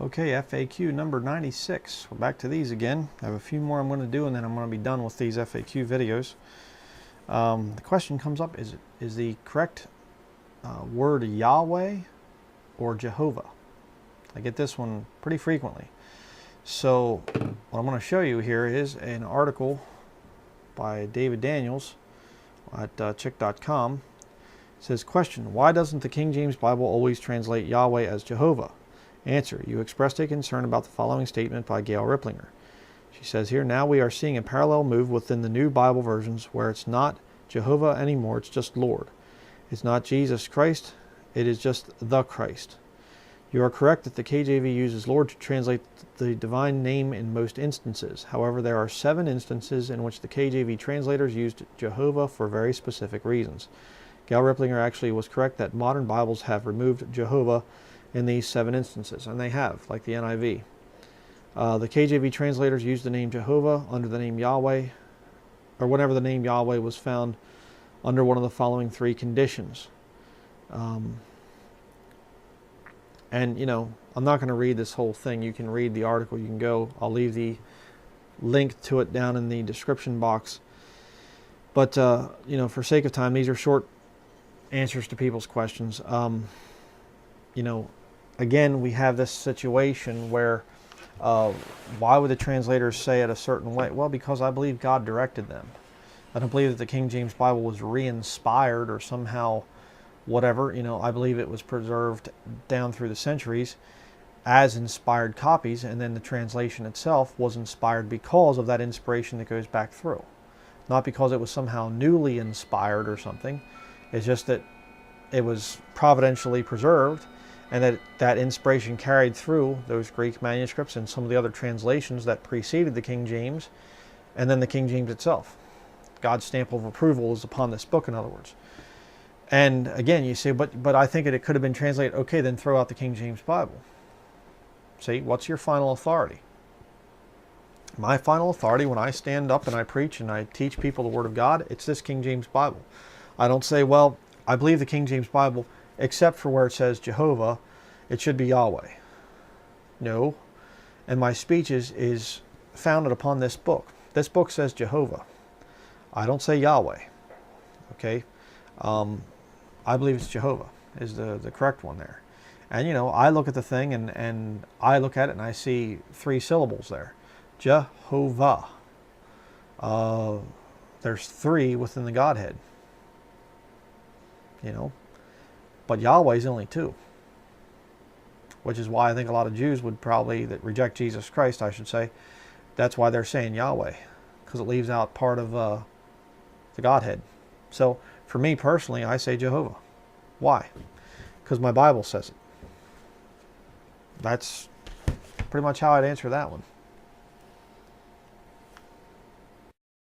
Okay, FAQ number 96. We're back to these again. I have a few more I'm going to do, and then I'm going to be done with these FAQ videos. The question comes up, is the correct word Yahweh or Jehovah? I get this one pretty frequently. So what I'm going to show you here is an article by David Daniels at chick.com. It says, question, why doesn't the King James Bible always translate Yahweh as Jehovah? Answer, you expressed a concern about the following statement by Gail Ripplinger. She says here, now we are seeing a parallel move within the new Bible versions where it's not Jehovah anymore, it's just Lord. It's not Jesus Christ, it is just the Christ. You are correct that the KJV uses Lord to translate the divine name in most instances. However, there are 7 instances in which the KJV translators used Jehovah for very specific reasons. Gail Ripplinger actually was correct that modern Bibles have removed Jehovah in these 7 instances, and they have, like the NIV. The KJV translators used the name Jehovah under the name Yahweh, or whenever the name Yahweh was found under one of the following 3 conditions. And, you know, I'm not going to read this whole thing. You can read the article. You can go. I'll leave the link to it down in the description box. But, you know, for sake of time, these are short answers to people's questions. You know, again, we have this situation where why would the translators say it a certain way? Well, because I believe God directed them. I don't believe that the King James Bible was re-inspired or somehow whatever. You know, I believe it was preserved down through the centuries as inspired copies, and then the translation itself was inspired because of that inspiration that goes back through. Not because it was somehow newly inspired or something. It's just that it was providentially preserved, and that inspiration carried through those Greek manuscripts and some of the other translations that preceded the King James, and then the King James itself. God's stamp of approval is upon this book, in other words. And again, you say, but I think it could have been translated. Okay, then throw out the King James Bible. See, what's your final authority? My final authority, when I stand up and I preach and I teach people the Word of God, it's this King James Bible. I don't say, well, I believe the King James Bible, except for where it says Jehovah, it should be Yahweh. No. And my speech is founded upon this book. This book says Jehovah. I don't say Yahweh. Okay? I believe it's Jehovah is the correct one there. And, you know, I look at the thing and I look at it and I see 3 syllables there. Jehovah. There's 3 within the Godhead. You know. But Yahweh's only 2. Which is why I think a lot of Jews would probably, that reject Jesus Christ, I should say, that's why they're saying Yahweh. Because it leaves out part of the Godhead. So, for me personally, I say Jehovah. Why? Because my Bible says it. That's pretty much how I'd answer that one.